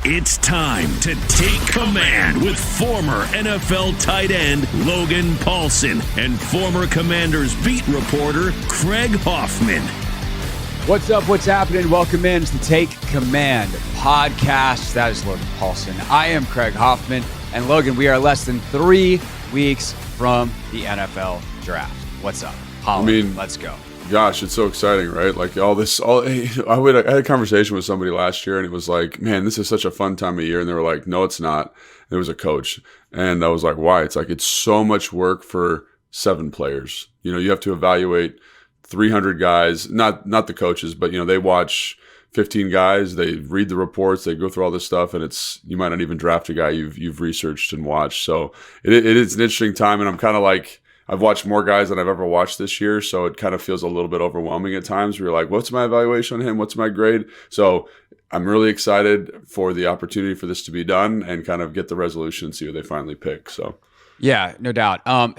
It's time to take command with former NFL tight end Logan Paulsen and former Commanders beat reporter Craig Hoffman. What's up? What's happening? Welcome in to Take Command podcast. That is Logan Paulsen. I am Craig Hoffman. And Logan, we are less than 3 weeks from the NFL draft. What's up? Holland, let's go. Gosh, it's so exciting, right? Like I had a conversation with somebody last year and it was like, man, this is such a fun time of year. And they were like, no, it's not. There was a coach. And I was like, why? It's like, it's so much work for 7 players. You know, you have to evaluate 300 guys, not the coaches, but, you know, they watch 15 guys, they read the reports, they go through all this stuff, and you might not even draft a guy you've researched and watched. So it is an interesting time. And I'm kind of like, I've watched more guys than I've ever watched this year, so it kind of feels a little bit overwhelming at times where you're like, what's my evaluation on him? What's my grade? So I'm really excited for the opportunity for this to be done and kind of get the resolution and see who they finally pick. So. Yeah, no doubt. That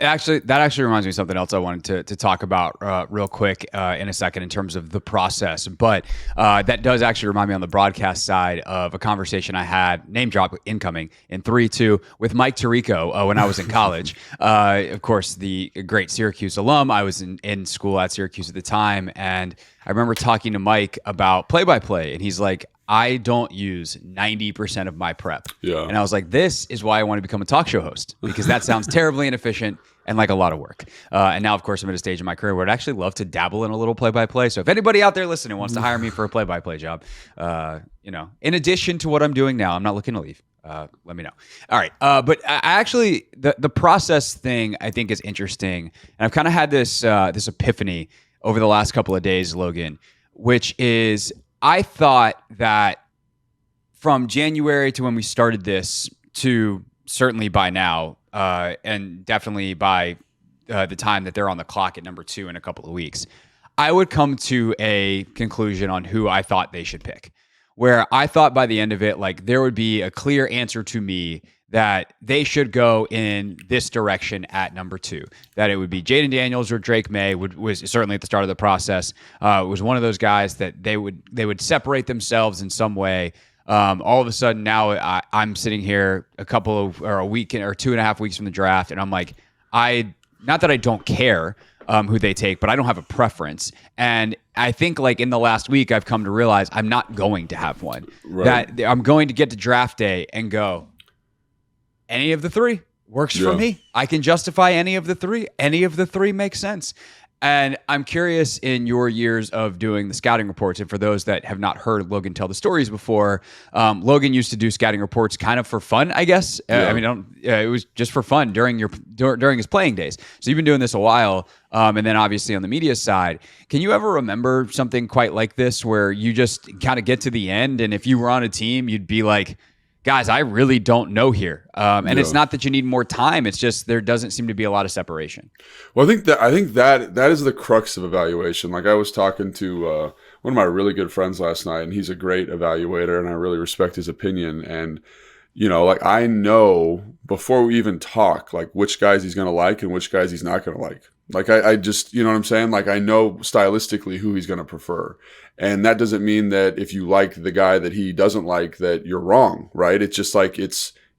actually reminds me of something else I wanted to talk about real quick in a second in terms of the process. But that does actually remind me on the broadcast side of a conversation I had, name drop incoming, in 3-2 with Mike Tirico when I was in college. Of course, the great Syracuse alum. I was in school at Syracuse at the time. And I remember talking to Mike about play-by-play. And he's like, I don't use 90% of my prep. Yeah. And I was like, this is why I want to become a talk show host, because that sounds terribly inefficient and like a lot of work. And now, of course, I'm at a stage in my career where I'd actually love to dabble in a little play-by-play. So if anybody out there listening wants to hire me for a play-by-play job, in addition to what I'm doing now, I'm not looking to leave. Let me know. All right. But I actually, the process thing I think is interesting. And I've kind of had this epiphany over the last couple of days, Logan, which is I thought that from January to when we started this to certainly by now, and definitely by the time that they're on the clock at number 2 in a couple of weeks, I would come to a conclusion on who I thought they should pick, where I thought by the end of it, like there would be a clear answer to me that they should go in this direction at number 2, that it would be Jayden Daniels or Drake Maye was certainly at the start of the process. It was one of those guys that they would separate themselves in some way. All of a sudden now I'm sitting here a week or 2.5 weeks from the draft. And I'm like, not that I don't care who they take, but I don't have a preference. And I think like in the last week, I've come to realize I'm not going to have one. Right. That I'm going to get to draft day and go, any of the 3 works for me. I can justify any of the 3. Any of the 3 makes sense. And I'm curious, in your years of doing the scouting reports, and for those that have not heard Logan tell the stories before, Logan used to do scouting reports kind of for fun, I guess. It was just for fun during his playing days. So you've been doing this a while, and then obviously on the media side. Can you ever remember something quite like this where you just kind of get to the end, and if you were on a team, you'd be like, guys, I really don't know here. It's not that you need more time. It's just there doesn't seem to be a lot of separation. Well, I think that is the crux of evaluation. Like I was talking to one of my really good friends last night, and he's a great evaluator, and I really respect his opinion. And like I know before we even talk, like which guys he's going to like and which guys he's not going to like. Like I just, you know what I'm saying? Like I know stylistically who he's going to prefer. And that doesn't mean that if you like the guy that he doesn't like that you're wrong, right? It's just like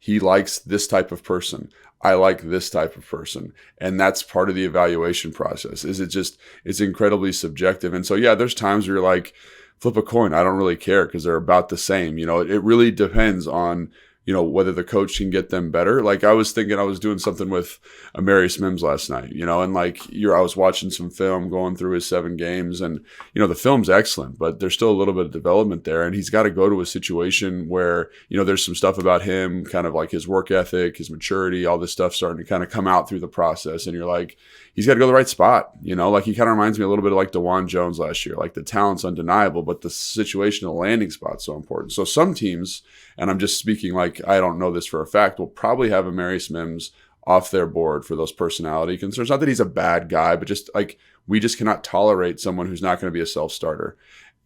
he likes this type of person. I like this type of person. And that's part of the evaluation process. It's incredibly subjective. And so, yeah, there's times where you're like, flip a coin. I don't really care because they're about the same. It really depends on whether the coach can get them better. Like I was thinking I was doing something with Amarius Mims last night, and like I was watching some film going through his 7 games, and, the film's excellent, but there's still a little bit of development there. And he's got to go to a situation where, there's some stuff about him, kind of like his work ethic, his maturity, all this stuff starting to kind of come out through the process. And you're like, he's got to go to the right spot, like he kind of reminds me a little bit of like DeJuan Jones last year. Like the talent's undeniable, but the situation, the landing spot's so important. So some teams, and I'm just speaking like I don't know this for a fact, will probably have Amarius Mims off their board for those personality concerns. Not that he's a bad guy, but just like we just cannot tolerate someone who's not going to be a self-starter.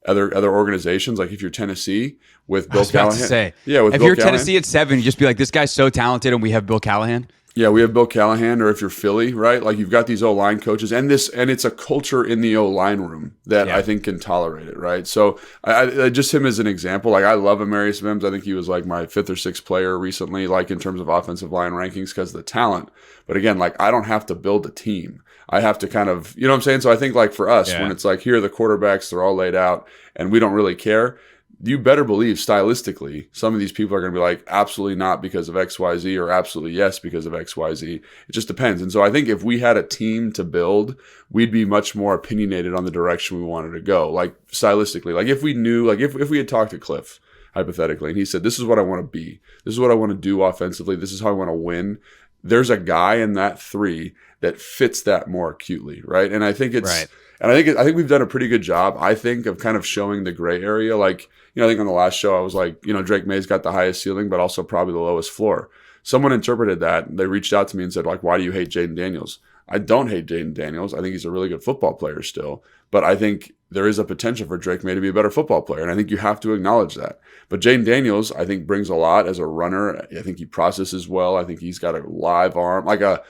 Other organizations, like if you're Tennessee with Bill Callahan. If you're Tennessee at 7, you just be like, this guy's so talented and we have Bill Callahan. Yeah, we have Bill Callahan, or if you're Philly, right? Like you've got these O-line coaches, and it's a culture in the O-line room that I think can tolerate it, right? So I just him as an example, like I love Amarius Mims. I think he was like my 5th or 6th player recently, like in terms of offensive line rankings because of the talent. But again, like I don't have to build a team. I have to kind of, you know what I'm saying? So I think like for us, when it's like here are the quarterbacks, they're all laid out, and we don't really care. You better believe stylistically, some of these people are going to be like, absolutely not because of XYZ, or absolutely yes because of XYZ. It just depends. And so I think if we had a team to build, we'd be much more opinionated on the direction we wanted to go. Like stylistically, like if we knew, like if we had talked to Cliff, hypothetically, and he said, this is what I want to be. This is what I want to do offensively. This is how I want to win. There's a guy in that 3 that fits that more acutely, right? And I think it's, right. And I think we've done a pretty good job, I think, of kind of showing the gray area. Like, you know, I think on the last show, I was like, you know, Drake Maye's got the highest ceiling, but also probably the lowest floor. Someone interpreted that. They reached out to me and said, like, why do you hate Jayden Daniels? I don't hate Jayden Daniels. I think he's a really good football player still. But I think there is a potential for Drake Maye to be a better football player. And I think you have to acknowledge that. But Jayden Daniels, I think, brings a lot as a runner. I think he processes well. I think he's got a live arm, like a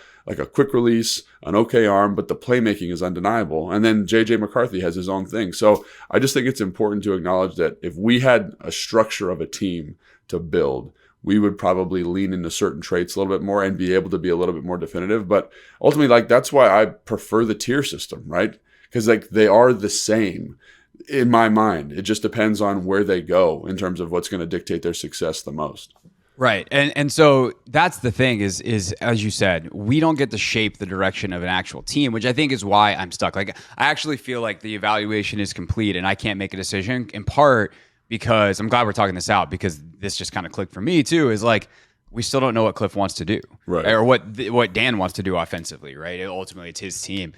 quick release, an okay arm, but the playmaking is undeniable. And then JJ McCarthy has his own thing. So I just think it's important to acknowledge that if we had a structure of a team to build, we would probably lean into certain traits a little bit more and be able to be a little bit more definitive. But ultimately, like that's why I prefer the tier system, right? Because like they are the same in my mind. It just depends on where they go in terms of what's going to dictate their success the most. Right. And so that's the thing is as you said, we don't get to shape the direction of an actual team, which I think is why I'm stuck. Like I actually feel like the evaluation is complete and I can't make a decision, in part because I'm glad we're talking this out, because this just kind of clicked for me too, is like we still don't know what Cliff wants to do, right? Or what Dan wants to do offensively, right? Ultimately, it's his team.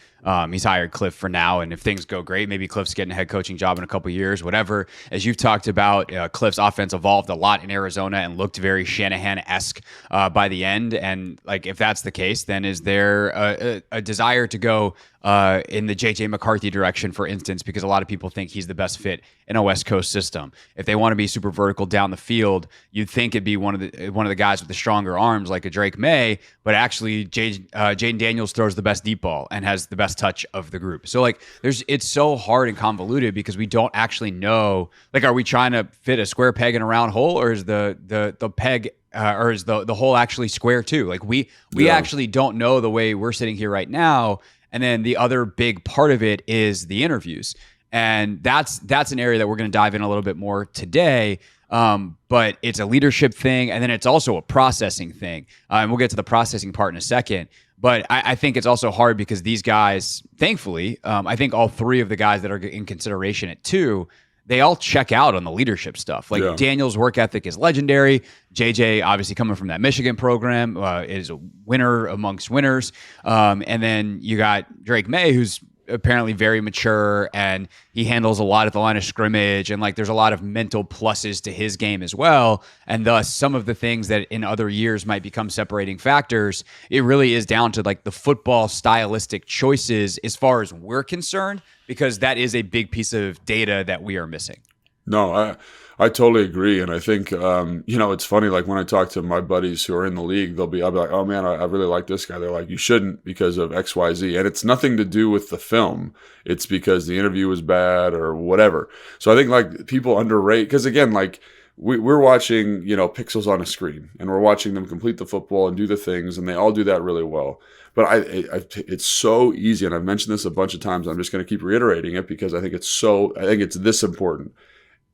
He's hired Cliff for now, and if things go great, maybe Cliff's getting a head coaching job in a couple years, whatever. As you've talked about, Cliff's offense evolved a lot in Arizona and looked very Shanahan-esque by the end. And like, if that's the case, then is there a desire to go in the JJ McCarthy direction, for instance, because a lot of people think he's the best fit in a West Coast system. If they want to be super vertical down the field, you'd think it'd be one of the guys with the stronger arms like a Drake Maye, but actually Jayden Daniels throws the best deep ball and has the best touch of the group. So like it's so hard and convoluted because we don't actually know, like, are we trying to fit a square peg in a round hole, or is the peg or is the hole actually square too? Like we actually don't know the way we're sitting here right now. And then the other big part of it is the interviews. And that's an area that we're going to dive in a little bit more today. But it's a leadership thing, and then it's also a processing thing. And we'll get to the processing part in a second. But I think it's also hard because these guys, thankfully, I think all 3 of the guys that are in consideration at 2, they all check out on the leadership stuff. Like Daniel's work ethic is legendary. JJ, obviously coming from that Michigan program, is a winner amongst winners. And then you got Drake Maye, who's apparently very mature, and he handles a lot at the line of scrimmage, and like there's a lot of mental pluses to his game as well. And thus some of the things that in other years might become separating factors, it really is down to like the football stylistic choices as far as we're concerned, because that is a big piece of data that we are missing. No, I totally agree. And I think, it's funny, like when I talk to my buddies who are in the league, I'll be like, oh man, I really like this guy. They're like, you shouldn't because of X, Y, Z. And it's nothing to do with the film. It's because the interview was bad or whatever. So I think like people underrate, because again, like we're watching, pixels on a screen, and we're watching them complete the football and do the things, and they all do that really well. But it's so easy. And I've mentioned this a bunch of times. I'm just going to keep reiterating it because I think it's this important.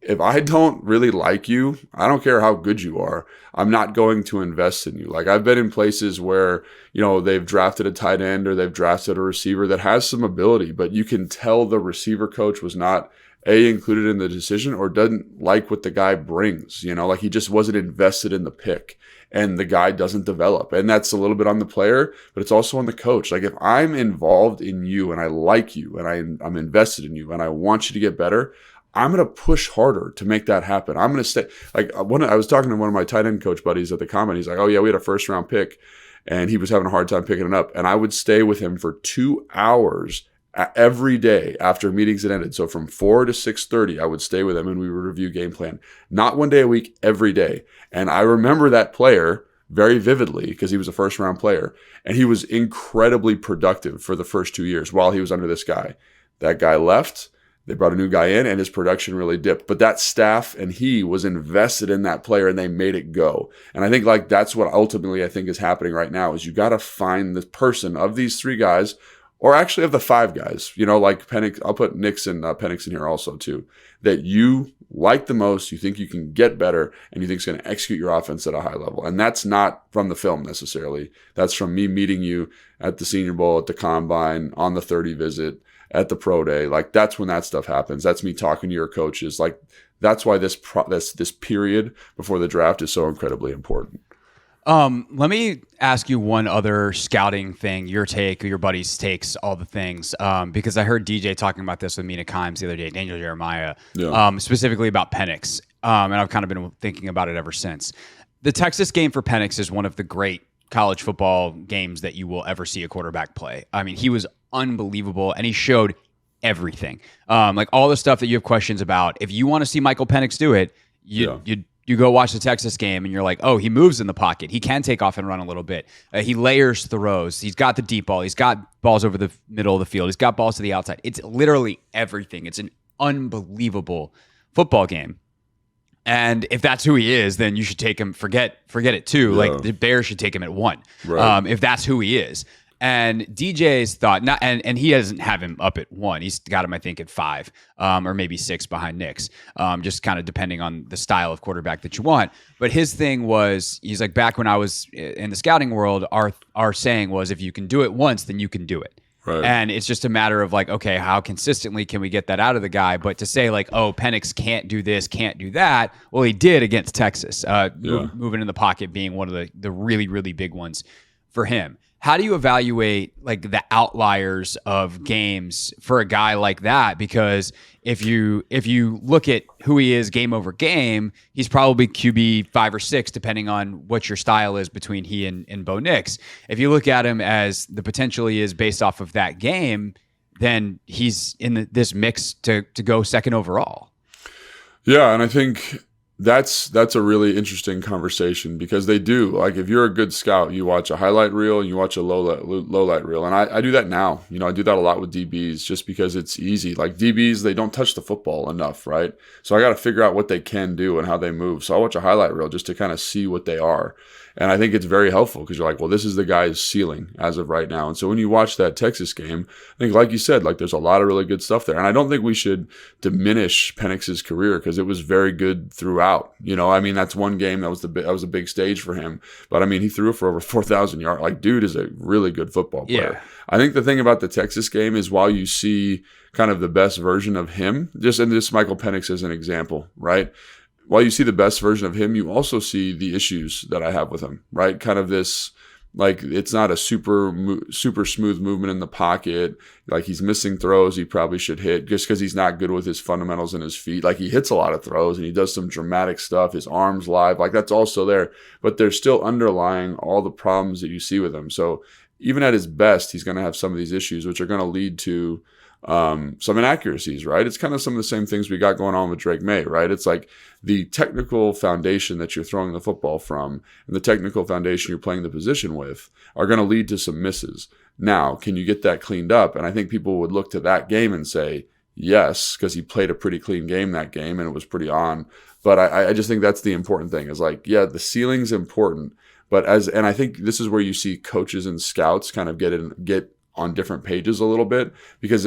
If I don't really like you, I don't care how good you are, I'm not going to invest in you. Like I've been in places where, they've drafted a tight end or they've drafted a receiver that has some ability, but you can tell the receiver coach was not included in the decision or doesn't like what the guy brings, like he just wasn't invested in the pick, and the guy doesn't develop. And that's a little bit on the player, but it's also on the coach. Like if I'm involved in you and I like you and I'm invested in you and I want you to get better, I'm going to push harder to make that happen. I'm going to stay. Like I was talking to one of my tight end coach buddies at the Common. He's like, oh yeah, we had a 1st round pick and he was having a hard time picking it up. And I would stay with him for 2 hours every day after meetings had ended. So from 4 to 6:30, I would stay with him and we would review game plan. Not one day a week, every day. And I remember that player very vividly because he was a first-round player, and he was incredibly productive for the first 2 years while he was under this guy. That guy left. They brought a new guy in, and his production really dipped. But that staff and he was invested in that player, and they made it go. And I think like that's what ultimately I think is happening right now is you got to find the person of these 3 guys, or actually of the 5 guys, like Penix. I'll put Nix and Penix in here also too, that you like the most, you think you can get better, and you think is going to execute your offense at a high level. And that's not from the film necessarily. That's from me meeting you at the Senior Bowl, at the Combine, on the 30 visit, at the pro day. Like that's when that stuff happens. That's me talking to your coaches. Like that's why this period before the draft is so incredibly important. Let me ask you one other scouting thing, your take, your buddies' takes, all the things, because I heard DJ talking about this with Mina Kimes the other day, Daniel Jeremiah, specifically about Penix, and I've kind of been thinking about it ever since. The Texas game for Penix is one of the great college football games that you will ever see a quarterback play. I mean, he was unbelievable, and he showed everything. Like all the stuff that you have questions about. If you want to see Michael Penix do it, you go watch the Texas game, and you're like, oh, he moves in the pocket. He can take off and run a little bit. He layers throws. He's got the deep ball. He's got balls over the middle of the field. He's got balls to the outside. It's literally everything. It's an unbelievable football game. And if that's who he is, then you should take him. Forget it too. Yeah. Like the Bears should take him at 1, right. If that's who he is. And DJ's thought, and he doesn't have him up at 1. He's got him, I think, at 5, or maybe 6 behind Nix, just kind of depending on the style of quarterback that you want. But his thing was, he's like, back when I was in the scouting world, our saying was, if you can do it once, then you can do it. Right. And it's just a matter of like, okay, how consistently can we get that out of the guy? But to say like, oh, Penix can't do this, can't do that. Well, he did against Texas, moving in the pocket being one of the really, really big ones for him. How do you evaluate like the outliers of games for a guy like that? Because if you look at who he is game over game, he's probably QB 5 or 6, depending on what your style is between he and Bo Nix. If you look at him as the potential he is based off of that game, then he's in this mix to go second overall. Yeah, and I think that's a really interesting conversation because they do, like, if you're a good scout, you watch a highlight reel and you watch a low light reel. And I do that now. I do that a lot with DBs just because it's easy. Like DBs, they don't touch the football enough, right? So I got to figure out what they can do and how they move. So I watch a highlight reel just to kind of see what they are. And I think it's very helpful because you're like, well, this is the guy's ceiling as of right now. And so when you watch that Texas game, I think, like you said, like there's a lot of really good stuff there. And I don't think we should diminish Penix's career because it was very good throughout. I mean, that's one game that was a big stage for him. But I mean, he threw for over 4,000 yards. Like, dude is a really good football player. Yeah. I think the thing about the Texas game is while you see kind of the best version of him, just Michael Penix as an example, right? While you see the best version of him, you also see the issues that I have with him, right? Kind of this, like, it's not a super smooth movement in the pocket. Like, he's missing throws he probably should hit just because he's not good with his fundamentals and his feet. Like, he hits a lot of throws and he does some dramatic stuff. His arms live, like, that's also there. But there's still underlying all the problems that you see with him. So even at his best, he's going to have some of these issues, which are going to lead to some inaccuracies, right? It's kind of some of the same things we got going on with Drake Maye, right? It's like the technical foundation that you're throwing the football from and the technical foundation you're playing the position with are going to lead to some misses. Now, can you get that cleaned up? And I think people would look to that game and say, yes, because he played a pretty clean game that game and it was pretty on. But I just think that's the important thing is like, yeah, the ceiling's important. But and I think this is where you see coaches and scouts kind of get on different pages a little bit because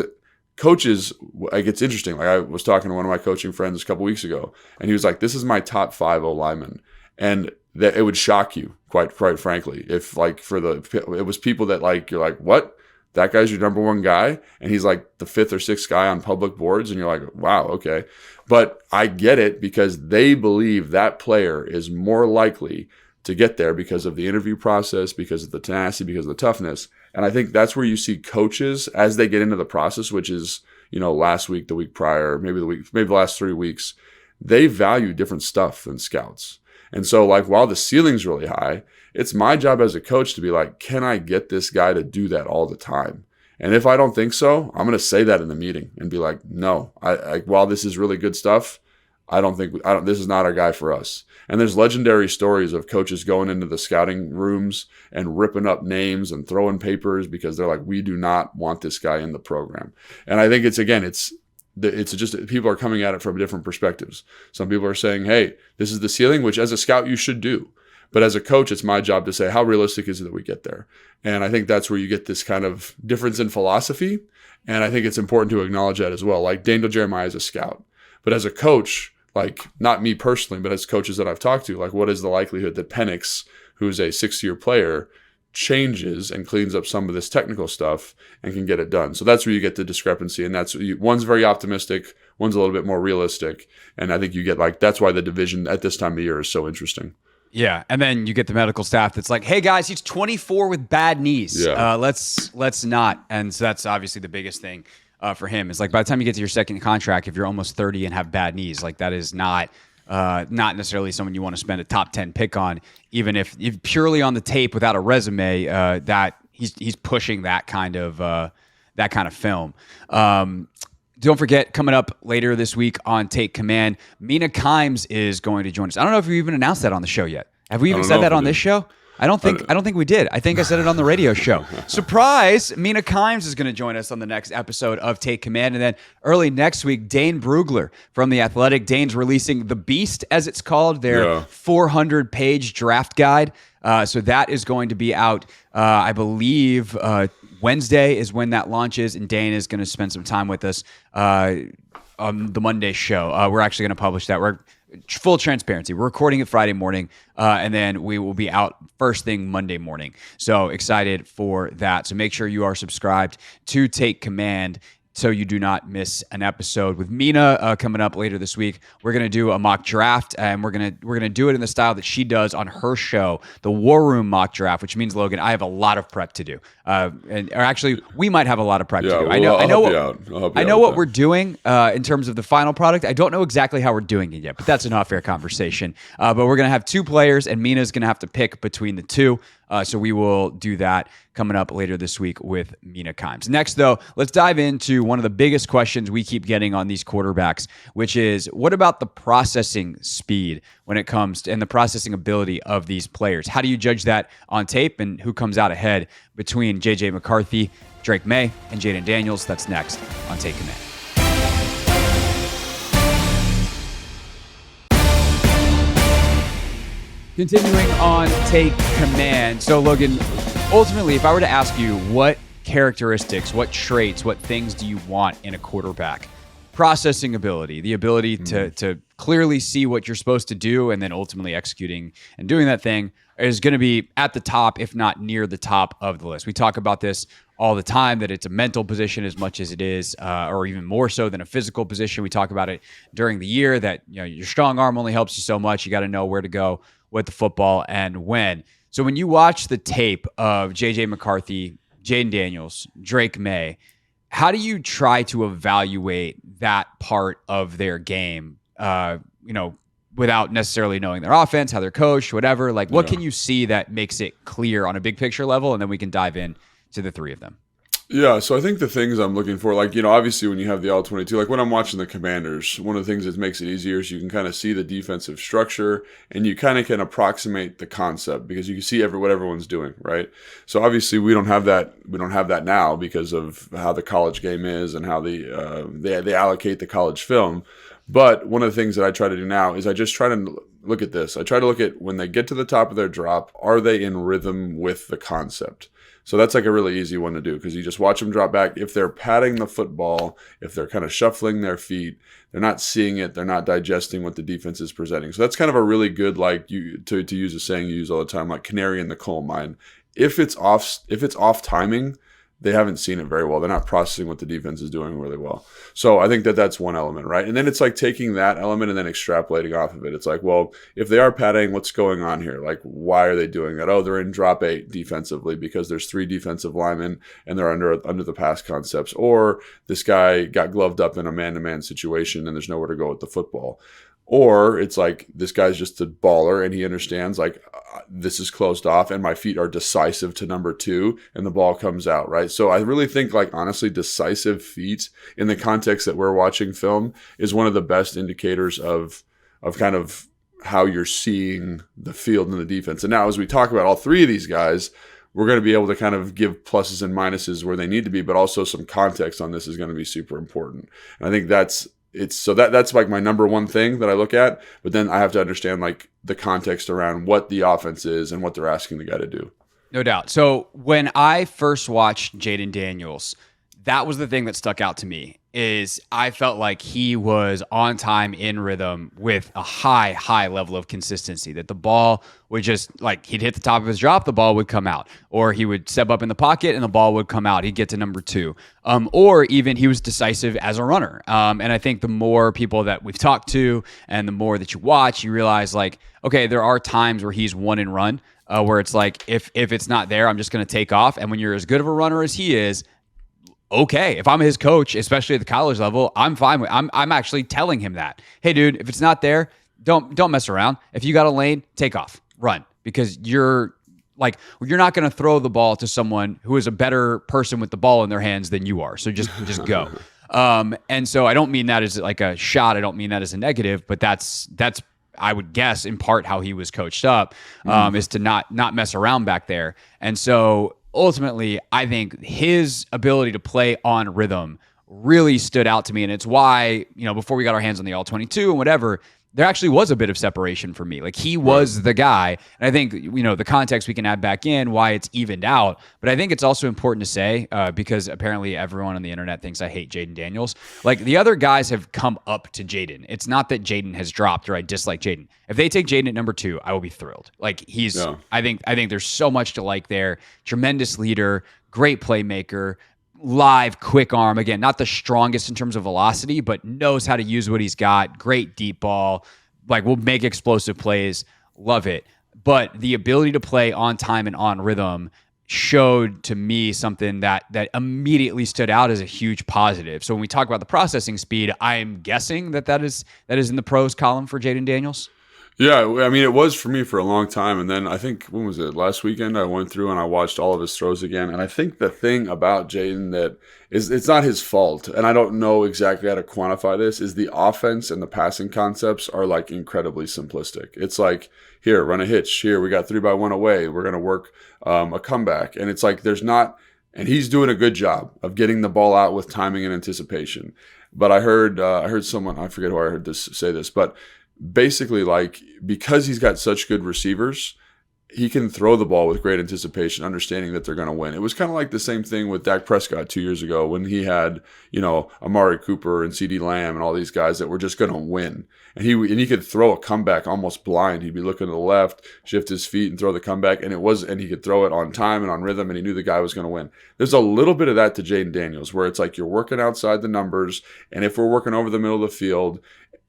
coaches, like, it's interesting. Like, I was talking to one of my coaching friends a couple weeks ago, and he was like, "This is my top 5 O linemen," and that it would shock you, quite frankly, if like it was people that like you're like, "What? That guy's your number 1 guy," and he's like the 5th or 6th guy on public boards, and you're like, "Wow, okay." But I get it because they believe that player is more likely to get there because of the interview process, because of the tenacity, because of the toughness. And I think that's where you see coaches as they get into the process, which is, last week, the week prior, maybe the last 3 weeks, they value different stuff than scouts. And so, like, while the ceiling's really high, it's my job as a coach to be like, can I get this guy to do that all the time? And if I don't think so, I'm going to say that in the meeting and be like, no, while this is really good stuff, this is not our guy for us. And there's legendary stories of coaches going into the scouting rooms and ripping up names and throwing papers because they're like, we do not want this guy in the program. And I think it's just people are coming at it from different perspectives. Some people are saying, hey, this is the ceiling, which as a scout you should do. But as a coach, it's my job to say, how realistic is it that we get there? And I think that's where you get this kind of difference in philosophy. And I think it's important to acknowledge that as well. Like Daniel Jeremiah is a scout. But as a coach, like not me personally, but as coaches that I've talked to, like what is the likelihood that Penix, who's a 6-year player, changes and cleans up some of this technical stuff and can get it done? So that's where you get the discrepancy. And one's very optimistic, one's a little bit more realistic. And I think you get that's why the division at this time of year is so interesting. Yeah, and then you get the medical staff that's like, "Hey guys, he's 24 with bad knees. Yeah. Let's not." And so that's obviously the biggest thing for him is like by the time you get to your second contract, if you're almost 30 and have bad knees, like that is not necessarily someone you want to spend a top 10 pick on, even if purely on the tape without a resume. That he's pushing that kind of film. Don't forget, coming up later this week on Take Command, Mina Kimes is going to join us. I don't know if we even announced that on the show yet. Have we even said that on this show? I don't think we did. I think I said it on the radio show. Surprise! Mina Kimes is going to join us on the next episode of Take Command. And then early next week, Dane Brugler from The Athletic. Dane's releasing The Beast, as it's called, their 400-page draft guide. So that is going to be out, I believe, Wednesday is when that launches, and Dane is going to spend some time with us on the Monday show. We're actually going to publish that. We're full transparency. We're recording it Friday morning, and then we will be out first thing Monday morning. So excited for that. So make sure you are subscribed to Take Command so you do not miss an episode. With Mina coming up later this week, we're gonna do a mock draft, and we're gonna do it in the style that she does on her show, the War Room mock draft, which means, Logan, I have a lot of prep to do, or actually, we might have a lot of prep to do. I know what we're doing in terms of the final product. I don't know exactly how we're doing it yet, but that's an off-air conversation. But we're gonna have 2 players, and Mina's gonna have to pick between the 2. So we will do that coming up later this week with Mina Kimes. Next, though, let's dive into one of the biggest questions we keep getting on these quarterbacks, which is what about the processing speed when it comes to, and the processing ability of these players? How do you judge that on tape, and who comes out ahead between JJ McCarthy, Drake Maye, and Jayden Daniels? That's next on Take Command. Continuing on Take Command. So, Logan, ultimately, if I were to ask you what characteristics, what traits, what things do you want in a quarterback? Processing ability, the ability to clearly see what you're supposed to do and then ultimately executing and doing that thing is going to be at the top, if not near the top of the list. We talk about this all the time, that it's a mental position as much as it is, or even more so than a physical position. We talk about it during the year that your strong arm only helps you so much. You got to know where to go with the football and when. So when you watch the tape of JJ McCarthy, Jayden Daniels, Drake Maye, how do you try to evaluate that part of their game, without necessarily knowing their offense, how they're coached, whatever? Like, what can you see that makes it clear on a big picture level? And then we can dive in to the 3 of them. Yeah, so I think the things I'm looking for, obviously when you have the All-22, like when I'm watching the Commanders, one of the things that makes it easier is you can kind of see the defensive structure and you kind of can approximate the concept because you can see what everyone's doing, right? So obviously we don't have that. We don't have that now because of how the college game is and how they allocate the college film. But one of the things that I try to do now is I just try to look at this. I try to look at when they get to the top of their drop, are they in rhythm with the concept? So that's like a really easy one to do because you just watch them drop back. If they're patting the football, if they're kind of shuffling their feet, they're not seeing it, they're not digesting what the defense is presenting. So that's kind of a really good, to use a saying you use all the time, like canary in the coal mine. If it's off timing, they haven't seen it very well. They're not processing what the defense is doing really well. So I think that's one element, right? And then it's like taking that element and then extrapolating off of it. It's like, well, if they are padding, what's going on here? Like, why are they doing that? Oh, they're in drop 8 defensively because there's 3 defensive linemen and they're under the pass concepts. Or this guy got gloved up in a man-to-man situation and there's nowhere to go with the football. Or it's like this guy's just a baller and he understands like this is closed off and my feet are decisive to number 2 and the ball comes out, right? So I really think like honestly decisive feet in the context that we're watching film is one of the best indicators of kind of how you're seeing the field and the defense. And now as we talk about all 3 of these guys, we're going to be able to kind of give pluses and minuses where they need to be, but also some context on this is going to be super important. And I think that's like my number one thing that I look at, but then I have to understand like the context around what the offense is and what they're asking the guy to do. No doubt. So when I first watched Jayden Daniels, that was the thing that stuck out to me is I felt like he was on time, in rhythm, with a high level of consistency, that the ball would just like he'd hit the top of his drop, the ball would come out, or he would step up in the pocket and the ball would come out. He'd get to number 2, or even he was decisive as a runner. And I think the more people that we've talked to and the more that you watch, you realize like, okay, there are times where he's one and run, where it's like, if it's not there, I'm just going to take off. And when you're as good of a runner as he is, okay, if I'm his coach, especially at the college level, I'm fine with. I'm actually telling him that, hey, dude, if it's not there, don't mess around. If you got a lane, take off, run, because you're not going to throw the ball to someone who is a better person with the ball in their hands than you are. So just go. And so I don't mean that as like a shot. I don't mean that as a negative, but that's I would guess in part how he was coached up, is to not mess around back there. And so ultimately, I think his ability to play on rhythm really stood out to me. And it's why, before we got our hands on the All-22 and whatever, there actually was a bit of separation for me. Like he was the guy. And I think, the context we can add back in why it's evened out. But I think it's also important to say, because apparently everyone on the internet thinks I hate Jayden Daniels. Like the other guys have come up to Jayden. It's not that Jayden has dropped or I dislike Jayden. If they take Jayden at number 2, I will be thrilled. Like I think there's so much to like there. Tremendous leader, great playmaker, live, quick arm. Again, not the strongest in terms of velocity, but knows how to use what he's got. Great deep ball. Like will make explosive plays. Love it. But the ability to play on time and on rhythm showed to me something that immediately stood out as a huge positive. So when we talk about the processing speed, I'm guessing that is in the pros column for Jayden Daniels. Yeah, I mean, it was for me for a long time. And then I think, when was it? Last weekend, I went through and I watched all of his throws again. And I think the thing about Jayden that is, it's not his fault, and I don't know exactly how to quantify this, is the offense and the passing concepts are like incredibly simplistic. It's like, here, run a hitch. Here, we got 3-by-1 away. We're going to work a comeback. And it's like, there's not, and he's doing a good job of getting the ball out with timing and anticipation. But I heard someone, I forget who I heard say this, but basically, like, because he's got such good receivers, he can throw the ball with great anticipation, understanding that they're going to win. It was kind of like the same thing with Dak Prescott 2 years ago when he had, Amari Cooper and CeeDee Lamb and all these guys that were just going to win. And he could throw a comeback almost blind. He'd be looking to the left, shift his feet and throw the comeback. And he could throw it on time and on rhythm, and he knew the guy was going to win. There's a little bit of that to Jayden Daniels, where it's like you're working outside the numbers. And if we're working over the middle of the field,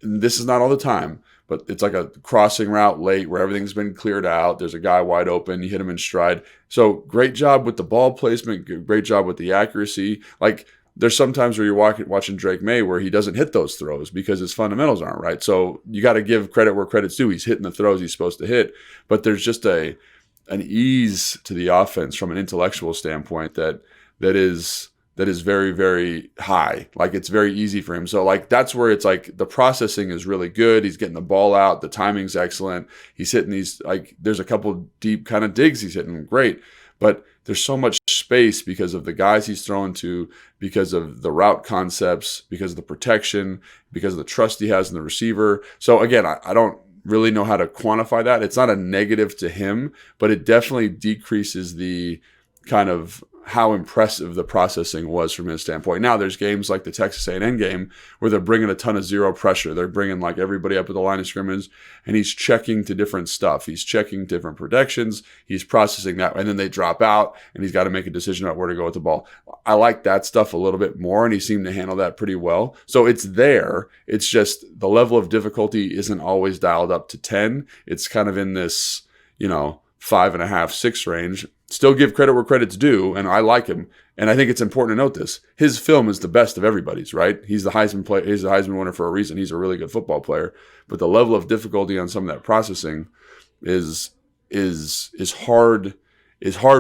this is not all the time, but it's like a crossing route late where everything's been cleared out. There's a guy wide open. You hit him in stride. So great job with the ball placement. Great job with the accuracy. Like there's sometimes where you're watching Drake Maye where he doesn't hit those throws because his fundamentals aren't right. So you got to give credit where credit's due. He's hitting the throws he's supposed to hit, but there's just an ease to the offense from an intellectual standpoint that is very, very high. Like it's very easy for him. So like that's where it's like the processing is really good. He's getting the ball out. The timing's excellent. He's hitting these, like there's a couple deep kind of digs he's hitting. Great. But there's so much space because of the guys he's throwing to, because of the route concepts, because of the protection, because of the trust he has in the receiver. So again, I don't really know how to quantify that. It's not a negative to him, but it definitely decreases the kind of how impressive the processing was from his standpoint. Now there's games like the Texas A&M game where they're bringing a ton of zero pressure. They're bringing like everybody up at the line of scrimmage, and he's checking to different stuff. He's checking different protections. He's processing that, and then they drop out, and he's got to make a decision about where to go with the ball. I like that stuff a little bit more, and he seemed to handle that pretty well. So it's there. It's just the level of difficulty isn't always dialed up to 10. It's kind of in this, 5.5, 6 range. Still give credit where credit's due, and I like him. And I think it's important to note this. His film is the best of everybody's, right? He's the Heisman winner for a reason. He's a really good football player. But the level of difficulty on some of that processing is hard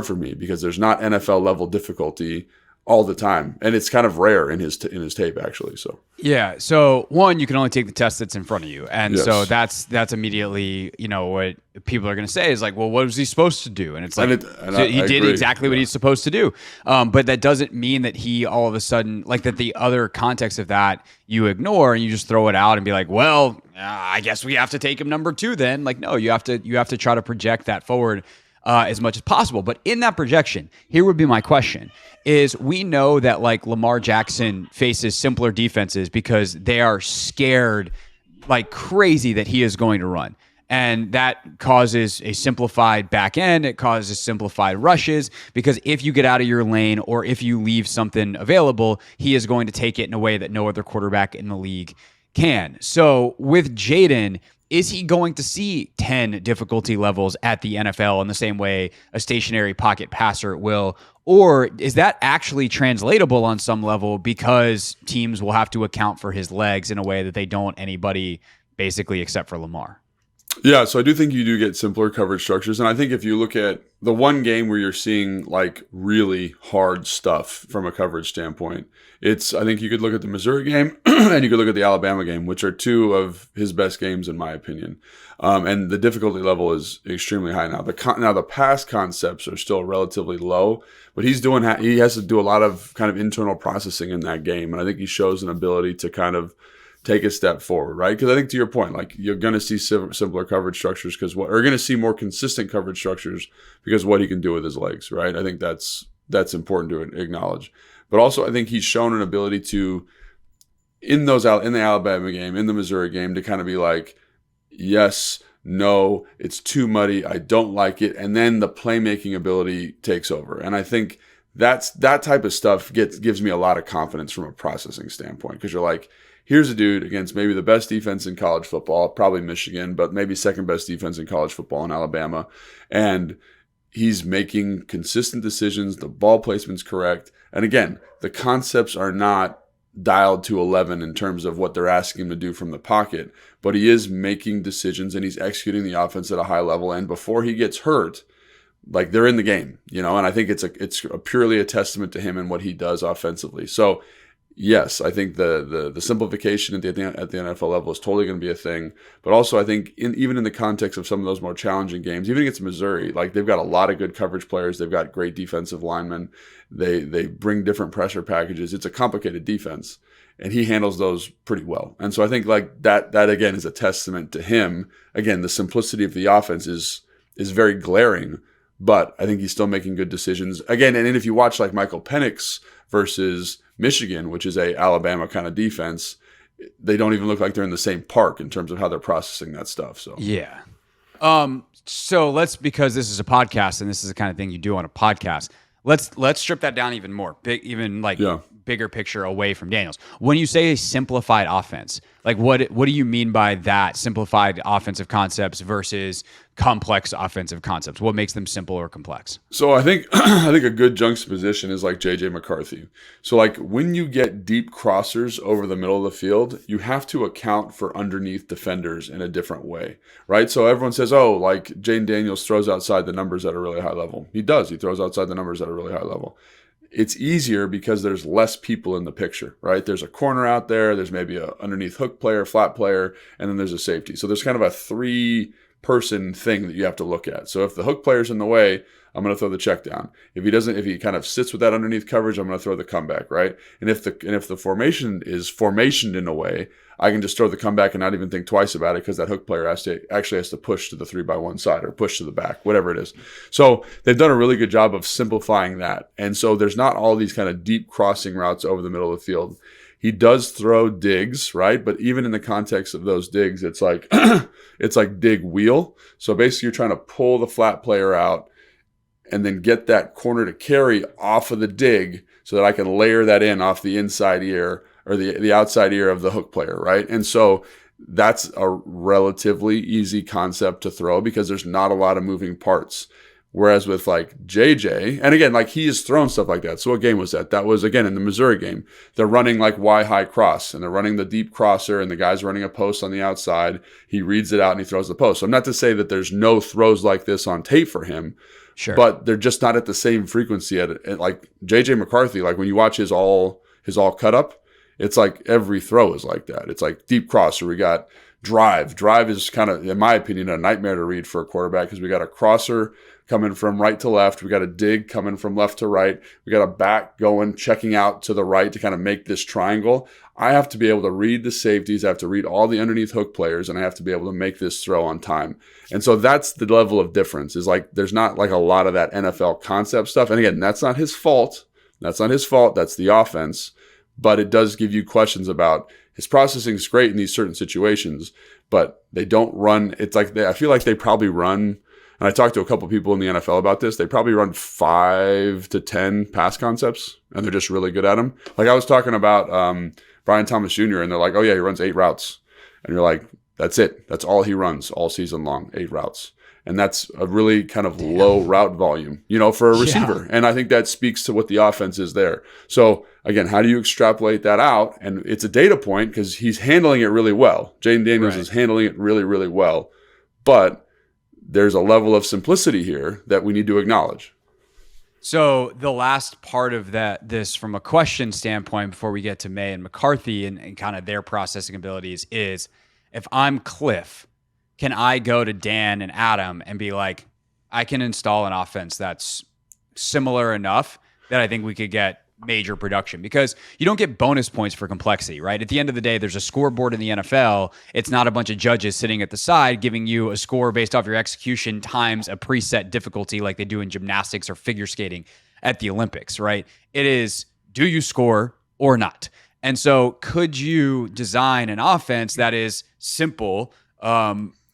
for me because there's not NFL level difficulty all the time, and it's kind of rare in his tape actually. So yeah, so one, you can only take the test that's in front of you, and yes. so that's immediately what people are going to say is like, well, what was he supposed to do? And it's like he did exactly what he's supposed to do, but that doesn't mean that he all of a sudden like that the other context of that you ignore and you just throw it out and be like, well, I guess we have to take him number 2 then. Like, no, you have to try to project that forward as much as possible. But in that projection, here would be my question is we know that like Lamar Jackson faces simpler defenses because they are scared like crazy that he is going to run. And that causes a simplified back end. It causes simplified rushes because if you get out of your lane or if you leave something available, he is going to take it in a way that no other quarterback in the league can. So with Jayden, is he going to see 10 difficulty levels at the NFL in the same way a stationary pocket passer will? Or is that actually translatable on some level because teams will have to account for his legs in a way that they don't anybody basically except for Lamar? Yeah, so I do think you do get simpler coverage structures. And I think if you look at the one game where you're seeing like really hard stuff from a coverage standpoint, I think you could look at the Missouri game and you could look at the Alabama game, which are 2 of his best games in my opinion. And the difficulty level is extremely high now. Now the pass concepts are still relatively low, but he has to do a lot of kind of internal processing in that game. And I think he shows an ability to kind of take a step forward, right? Because I think to your point, like you're going to see simpler coverage structures or going to see more consistent coverage structures because what he can do with his legs, right? I think that's important to acknowledge. But also, I think he's shown an ability to, in the Alabama game, in the Missouri game, to kind of be like, yes, no, it's too muddy, I don't like it, and then the playmaking ability takes over. And I think that type of stuff gives me a lot of confidence from a processing standpoint because you're like, here's a dude against maybe the best defense in college football, probably Michigan, but maybe second best defense in college football in Alabama. And he's making consistent decisions. The ball placement's correct. And again, the concepts are not dialed to 11 in terms of what they're asking him to do from the pocket, but he is making decisions and he's executing the offense at a high level. And before he gets hurt, like they're in the game, and I think it's purely a testament to him and what he does offensively. So yes, I think the simplification at the NFL level is totally going to be a thing. But also, I think even in the context of some of those more challenging games, even against Missouri, like they've got a lot of good coverage players. They've got great defensive linemen. They bring different pressure packages. It's a complicated defense, and he handles those pretty well. And so I think like that again is a testament to him. Again, the simplicity of the offense is very glaring, but I think he's still making good decisions. Again, and if you watch like Michael Penix versus Michigan, which is a Alabama kind of defense, they don't even look like they're in the same park in terms of how they're processing that stuff. So yeah. So because this is a podcast and this is the kind of thing you do on a podcast, let's strip that down even more, bigger picture away from Daniels. When you say a simplified offense, like what do you mean by that? Simplified offensive concepts versus complex offensive concepts. What makes them simple or complex? So I think a good juxtaposition is like JJ McCarthy. So like when you get deep crossers over the middle of the field, you have to account for underneath defenders in a different way, right? So everyone says, oh, like Jayden Daniels throws outside the numbers at a really high level. He does. He throws outside the numbers at a really high level. It's easier because there's less people in the picture, right? There's a corner out there. There's maybe a underneath hook player, flat player, and then there's a safety. So there's kind of a 3-person thing that you have to look at. So if the hook player's in the way, I'm going to throw the check down. If he kind of sits with that underneath coverage, I'm going to throw the comeback, right? And if the formation is formationed in a way, I can just throw the comeback and not even think twice about it because that hook player actually has to push to the 3-by-1 side or push to the back, whatever it is. So they've done a really good job of simplifying that. And so there's not all these kind of deep crossing routes over the middle of the field. He does throw digs, right? But even in the context of those digs, it's like it's like dig wheel. So basically you're trying to pull the flat player out and then get that corner to carry off of the dig so that I can layer that in off the inside ear or the outside ear of the hook player, right? And so that's a relatively easy concept to throw because there's not a lot of moving parts. Whereas with like JJ, and again, like he has thrown stuff like that. So what game was that? That was, again, in the Missouri game. They're running like Y high cross, and they're running the deep crosser, and the guy's running a post on the outside. He reads it out and he throws the post. So I'm not to say that there's no throws like this on tape for him, Sure. but they're just not at the same frequency at like JJ McCarthy. Like when you watch his all cut up, it's like every throw is like that. It's like deep crosser. We got drive. Drive is kind of, in my opinion, a nightmare to read for a quarterback because we got a crosser coming from right to left. We got a dig coming from left to right. We got a back going, checking out to the right to kind of make this triangle. I have to be able to read the safeties. I have to read all the underneath hook players, and I have to be able to make this throw on time. And so that's the level of difference, is like there's not like a lot of that NFL concept stuff. And again, that's not his fault. That's not his fault. That's the offense. But it does give you questions about his processing is great in these certain situations, but they don't run. It's like I feel like they probably run. And I talked to a couple of people in the NFL about this. They probably run 5 to 10 pass concepts, and they're just really good at them. Like I was talking about Brian Thomas Jr., and they're like, oh, yeah, he runs 8 routes. And you're like, that's it. That's all he runs all season long, 8 routes. And that's a really kind of low route volume, for a receiver. Yeah. And I think that speaks to what the offense is there. So, again, how do you extrapolate that out? And it's a data point because he's handling it really well. Jayden Daniels is handling it really, really well. But there's a level of simplicity here that we need to acknowledge. So the last part of this from a question standpoint before we get to Maye and McCarthy and kind of their processing abilities is, if I'm Cliff, can I go to Dan and Adam and be like, I can install an offense that's similar enough that I think we could get major production? Because you don't get bonus points for complexity, right? At the end of the day, there's a scoreboard in the NFL. It's not a bunch of judges sitting at the side giving you a score based off your execution times a preset difficulty like they do in gymnastics or figure skating at the Olympics, right? It is, do you score or not? And so could you design an offense that is simple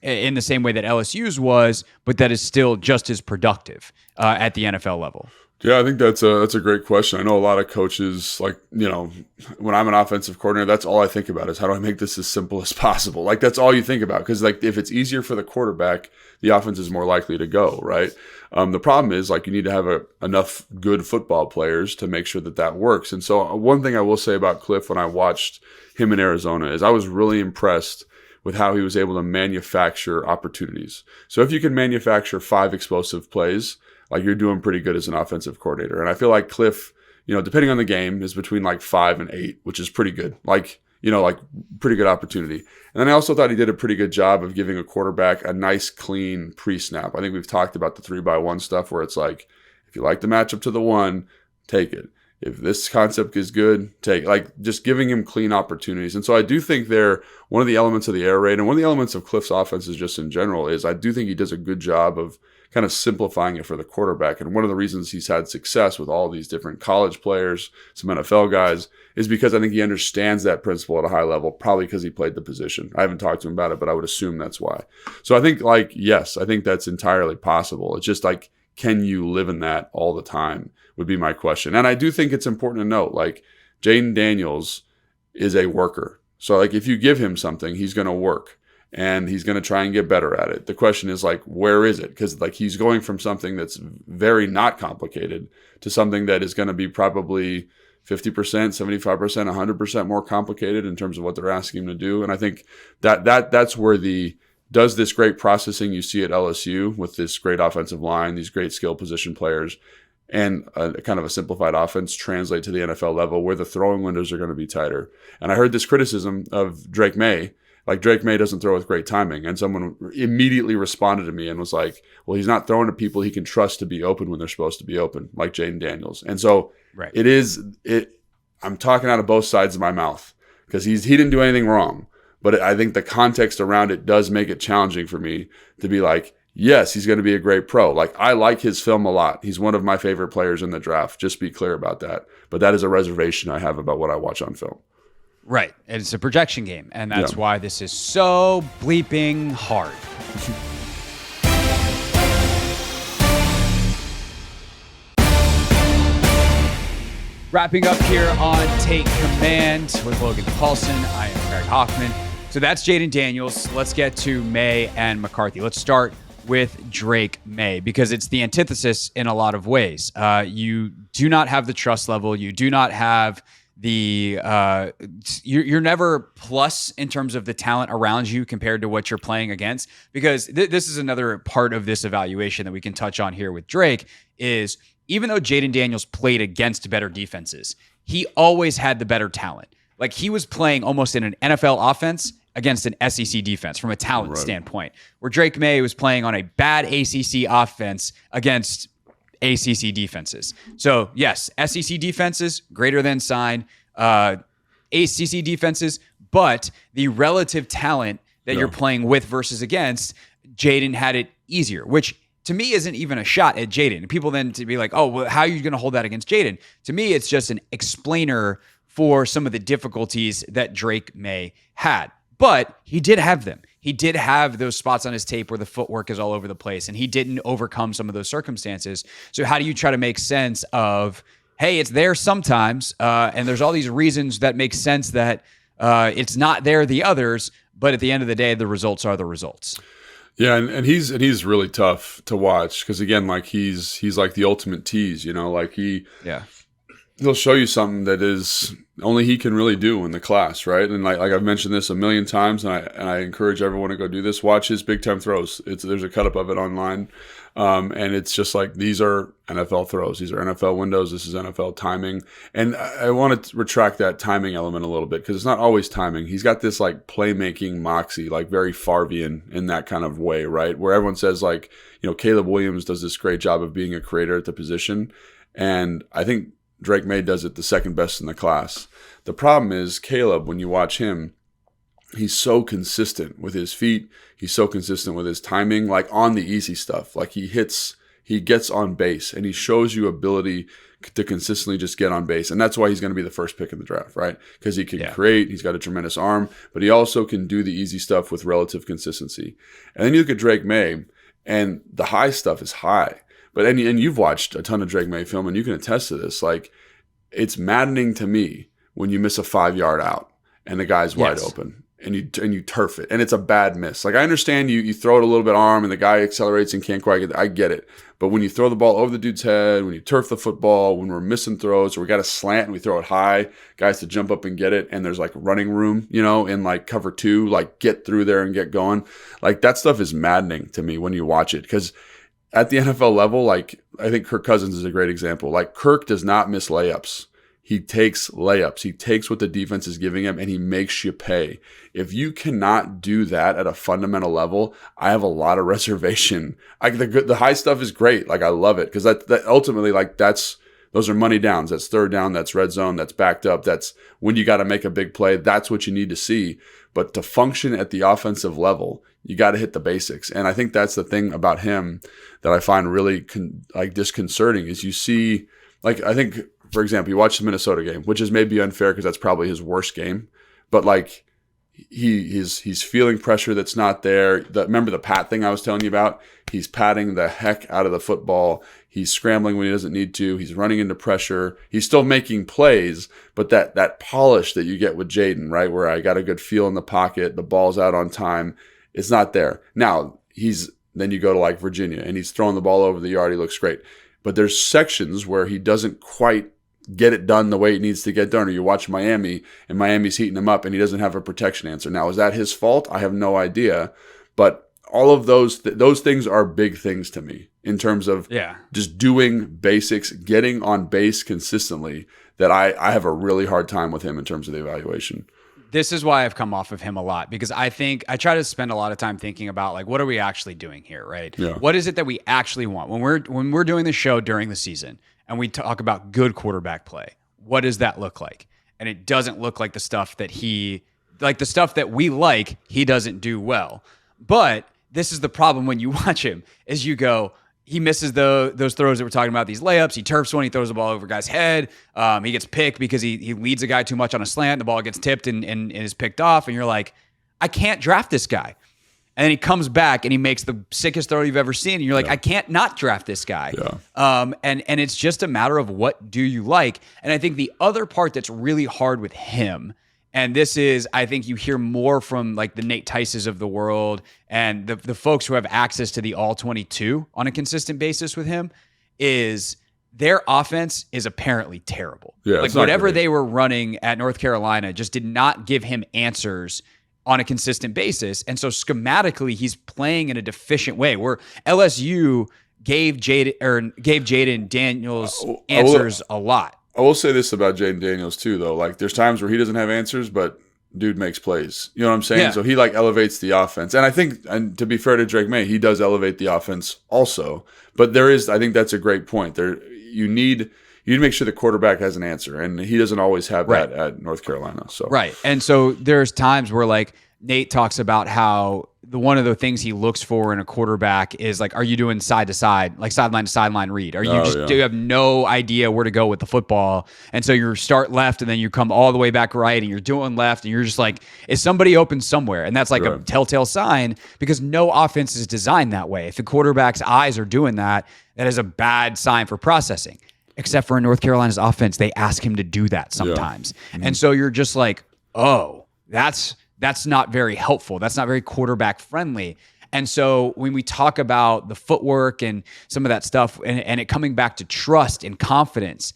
in the same way that LSU's was, but that is still just as productive at the NFL level? Yeah, I think that's a great question. I know a lot of coaches, like, when I'm an offensive coordinator, that's all I think about is how do I make this as simple as possible? Like, that's all you think about. Because, like, if it's easier for the quarterback, the offense is more likely to go, right? The problem is, like, you need to have enough good football players to make sure that works. And so one thing I will say about Cliff when I watched him in Arizona is I was really impressed with how he was able to manufacture opportunities. So if you can manufacture 5 explosive plays, like, you're doing pretty good as an offensive coordinator. And I feel like Cliff, depending on the game, is between like 5 and 8, which is pretty good. Like pretty good opportunity. And then I also thought he did a pretty good job of giving a quarterback a nice, clean pre-snap. I think we've talked about the 3-by-1 stuff where it's like, if you like the matchup to the 1, take it. If this concept is good, take it. Like, just giving him clean opportunities. And so I do think one of the elements of the air raid and one of the elements of Cliff's offense is just in general is I do think he does a good job of kind of simplifying it for the quarterback. And one of the reasons he's had success with all these different college players, some NFL guys, is because I think he understands that principle at a high level, probably because he played the position. I haven't talked to him about it, but I would assume that's why. So I think, yes, I think that's entirely possible. It's just like, can you live in that all the time would be my question. And I do think it's important to note, like, Jayden Daniels is a worker. So, like, if you give him something, he's going to work. And he's going to try and get better at it. The question is, like, where is it? Because, like, he's going from something that's very not complicated to something that is going to be probably 50%, 75%, 100% more complicated in terms of what they're asking him to do. And I think that's where does this great processing you see at LSU with this great offensive line, these great skill position players, and a kind of a simplified offense translate to the NFL level where the throwing windows are going to be tighter. And I heard this criticism of Drake Maye. Like, Drake Maye doesn't throw with great timing. And someone immediately responded to me and was like, well, he's not throwing to people he can trust to be open when they're supposed to be open, like Jayden Daniels. And so I'm talking out of both sides of my mouth because he didn't do anything wrong. But I think the context around it does make it challenging for me to be like, yes, he's going to be a great pro. Like, I like his film a lot. He's one of my favorite players in the draft. Just be clear about that. But that is a reservation I have about what I watch on film. Right. It's a projection game, and that's why this is so bleeping hard. Wrapping up here on Take Command with Logan Paulson. I am Greg Hoffman. So that's Jayden Daniels. Let's get to Maye and McCarthy. Let's start with Drake Maye because it's the antithesis in a lot of ways. You do not have the trust level. You do not have the you're never plus in terms of the talent around you compared to what you're playing against, because this is another part of this evaluation that we can touch on here with Drake is even though Jayden Daniels played against better defenses, he always had the better talent. Like he was playing almost in an NFL offense against an SEC defense from a talent standpoint, where Drake Maye was playing on a bad ACC offense against ACC defenses. So yes, SEC defenses greater than sign, ACC defenses, but the relative talent that you're playing with versus against, Jayden had it easier, which to me isn't even a shot at Jayden. And people then to be like, oh, well, how are you going to hold that against Jayden? To me, it's just an explainer for some of the difficulties that Drake Maye had. But he did have them. He did have those spots on his tape where the footwork is all over the place, and he didn't overcome some of those circumstances. So how do you try to make sense of, hey, it's there sometimes, and there's all these reasons that make sense that it's not there the others, but at the end of the day, the results are the results. Yeah, and he's really tough to watch because again, like he's like the ultimate tease, like he'll show you something that is only he can really do in the class, right? And like I've mentioned this a million times, and I encourage everyone to go do this. Watch his big time throws. There's a cut up of it online, and it's just like these are NFL throws, these are NFL windows, this is NFL timing. And I want to retract that timing element a little bit because it's not always timing. He's got this like playmaking moxie, like very Favrean in that kind of way, right? Where everyone says like, Caleb Williams does this great job of being a creator at the position, and I think Drake Maye does it the second best in the class. The problem is Caleb, when you watch him, he's so consistent with his feet. He's so consistent with his timing, like on the easy stuff. Like he gets on base, and he shows you ability to consistently just get on base. And that's why he's going to be the first pick in the draft, right? Because he can create, he's got a tremendous arm, but he also can do the easy stuff with relative consistency. And then you look at Drake Maye, and the high stuff is high. But and you've watched a ton of Drake Maye film, and you can attest to this. Like, it's maddening to me when you miss a 5-yard out and the guy's wide open, and you turf it, and it's a bad miss. Like, I understand you throw it a little bit arm, and the guy accelerates and can't quite get it. I get it. But when you throw the ball over the dude's head, when you turf the football, when we're missing throws, or we got a slant and we throw it high, guys to jump up and get it, and there's like running room, in like cover 2, like get through there and get going. Like, that stuff is maddening to me when you watch it, because at the NFL level, like, I think Kirk Cousins is a great example. Like, Kirk does not miss layups. He takes layups. He takes what the defense is giving him, and he makes you pay. If you cannot do that at a fundamental level, I have a lot of reservation. The high stuff is great. Like, I love it because that ultimately, like, those are money downs. That's third down. That's red zone. That's backed up. That's when you got to make a big play. That's what you need to see. But to function at the offensive level, you got to hit the basics. And I think that's the thing about him that I find really disconcerting is you see, like, I think, for example, you watch the Minnesota game, which is maybe unfair because that's probably his worst game. But like he's feeling pressure that's not there. Remember the pat thing I was telling you about? He's patting the heck out of the football. He's scrambling when he doesn't need to. He's running into pressure. He's still making plays, but that polish that you get with Jayden, right, where I got a good feel in the pocket, the ball's out on time, it's not there. Now, then you go to like Virginia, and he's throwing the ball over the yard. He looks great. But there's sections where he doesn't quite get it done the way it needs to get done. Or you watch Miami, and Miami's heating him up, and he doesn't have a protection answer. Now, is that his fault? I have no idea. But all of those things are big things to me in terms of just doing basics, getting on base consistently, that I have a really hard time with him in terms of the evaluation. This is why I've come off of him a lot, because I think I try to spend a lot of time thinking about, like, what are we actually doing here, right? Yeah. What is it that we actually want when we're doing the show during the season and we talk about good quarterback play? What does that look like? And it doesn't look like the stuff that the stuff that we like, he doesn't do well. But this is the problem when you watch him, is you go, he misses those throws that we're talking about, these layups. He turfs one, he throws the ball over a guy's head. He gets picked because he leads a guy too much on a slant. The ball gets tipped and is picked off. And you're like, I can't draft this guy. And then he comes back and he makes the sickest throw you've ever seen. And you're like, I can't not draft this guy. Yeah. And it's just a matter of what do you like. And I think the other part that's really hard with him, And this is, I think you hear more from like the Nate Tices of the world and the folks who have access to the all 22 on a consistent basis with him, is their offense is apparently terrible. Yeah, like whatever they were running at North Carolina just did not give him answers on a consistent basis. And so schematically, he's playing in a deficient way where LSU gave Jayden Daniels answers a lot. I will say this about Jayden Daniels too, though. Like, there's times where he doesn't have answers, but dude makes plays. You know what I'm saying? Yeah. So he like elevates the offense. And I think, and to be fair to Drake Maye, he does elevate the offense also. But I think that's a great point. You need to make sure the quarterback has an answer, and he doesn't always have that at North Carolina. So right. And so there's times where like Nate talks about how one of the things he looks for in a quarterback is like, are you doing side to side, like sideline to sideline read? Are you do you have no idea where to go with the football? And so you start left and then you come all the way back right and you're doing left and you're just like, is somebody open somewhere? And that's like a telltale sign, because no offense is designed that way. If the quarterback's eyes are doing that, that is a bad sign for processing. Except for in North Carolina's offense, they ask him to do that sometimes. Yeah. And so you're just like, oh, that's not very helpful. That's not very quarterback friendly. And so when we talk about the footwork and some of that stuff and it coming back to trust and confidence,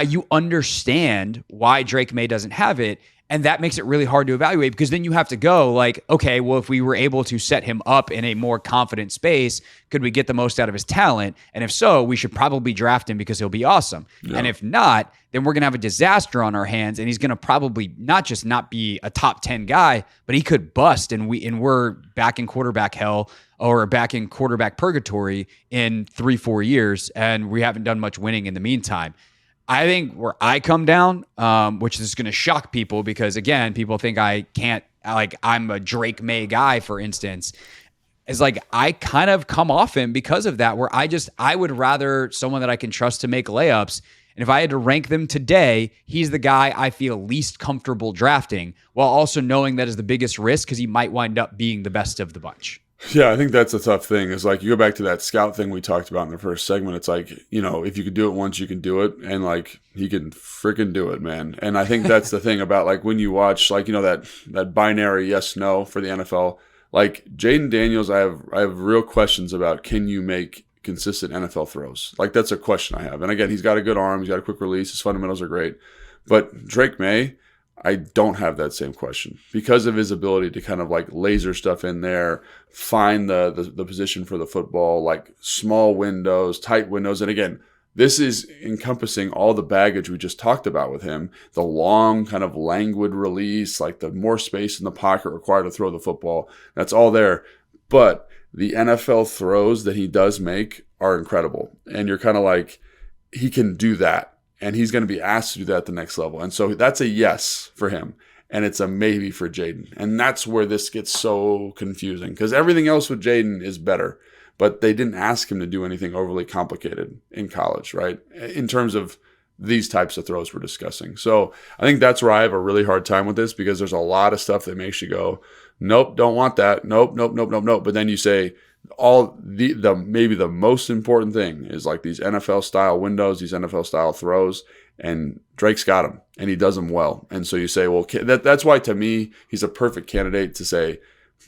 you understand why Drake Maye doesn't have it. And that makes it really hard to evaluate, because then you have to go like, okay, well, if we were able to set him up in a more confident space, could we get the most out of his talent? And if so, we should probably draft him because he'll be awesome. Yeah. And if not, then we're going to have a disaster on our hands, and he's going to probably not just not be a top 10 guy, but he could bust, and we're back in quarterback hell or back in quarterback purgatory in 3-4 years, and we haven't done much winning in the meantime. I think where I come down, which is going to shock people because, again, people think I can't, like, I'm a Drake Maye guy, for instance, is like I kind of come off him because of that, where I would rather someone that I can trust to make layups. And if I had to rank them today, he's the guy I feel least comfortable drafting, while also knowing that is the biggest risk because he might wind up being the best of the bunch. Yeah, I think that's a tough thing. Is like, you go back to that scout thing we talked about in the first segment. It's like, you know, if you could do it once, you can do it. And like, he can freaking do it, man. And I think that's the thing about like when you watch, like, you know, that binary yes, no for the NFL, like Jayden Daniels, I have real questions about, can you make consistent NFL throws? Like, that's a question I have. And again, he's got a good arm. He's got a quick release. His fundamentals are great. But Drake Maye, I don't have that same question because of his ability to kind of like laser stuff in there, find the position for the football, like small windows, tight windows. And again, this is encompassing all the baggage we just talked about with him, the long kind of languid release, like the more space in the pocket required to throw the football. That's all there. But the NFL throws that he does make are incredible. And you're kind of like, he can do that. And he's going to be asked to do that at the next level. And so that's a yes for him. And it's a maybe for Jayden. And that's where this gets so confusing, because everything else with Jayden is better. But they didn't ask him to do anything overly complicated in college, right? In terms of these types of throws we're discussing. So I think that's where I have a really hard time with this, because there's a lot of stuff that makes you go, nope, don't want that. Nope. But then you say, maybe the most important thing is like these NFL style windows, these NFL style throws, and Drake's got them and he does them well. And so you say, well, that's why to me, he's a perfect candidate to say,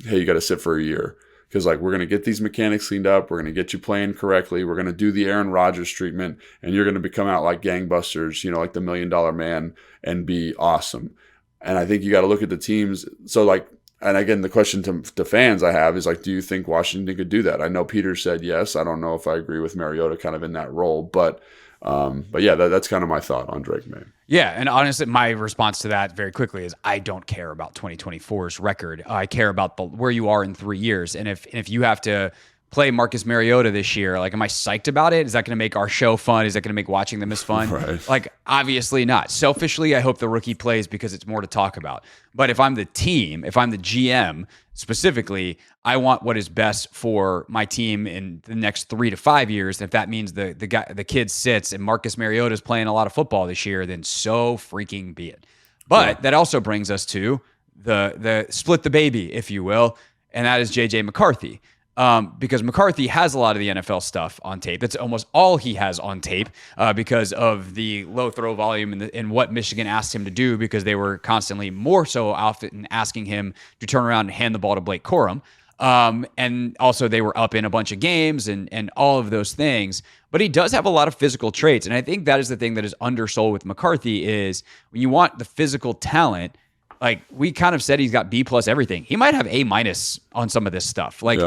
hey, you got to sit for a year. Because like, we're going to get these mechanics cleaned up. We're going to get you playing correctly. We're going to do the Aaron Rodgers treatment, and you're going to come out like gangbusters, you know, like the $1 Million Man, and be awesome. And I think you got to look at the teams. So like, and again, the question to fans I have is like, do you think Washington could do that? I know Peter said yes. I don't know if I agree with Mariota kind of in that role, but yeah, that's kind of my thought on Drake Maye. Yeah, and honestly, my response to that very quickly is I don't care about 2024's record. I care about where you are in 3 years, and if you have to play Marcus Mariota this year, like, am I psyched about it? Is that going to make our show fun? Is that going to make watching them as fun? Right. Like, obviously not. Selfishly, I hope the rookie plays because it's more to talk about. But if I'm the team, if I'm the GM specifically, I want what is best for my team in the next 3 to 5 years. And if that means the kid sits and Marcus Mariota is playing a lot of football this year, then so freaking be it. But that also brings us to the split the baby, if you will, and that is JJ McCarthy. because McCarthy has a lot of the NFL stuff on tape. That's almost all he has on tape because of the low throw volume and what Michigan asked him to do, because they were constantly more so often asking him to turn around and hand the ball to Blake Corum. And also they were up in a bunch of games and all of those things. But he does have a lot of physical traits. And I think that is the thing that is undersold with McCarthy is when you want the physical talent, like we kind of said, he's got B+ everything. He might have A- on some of this stuff. Like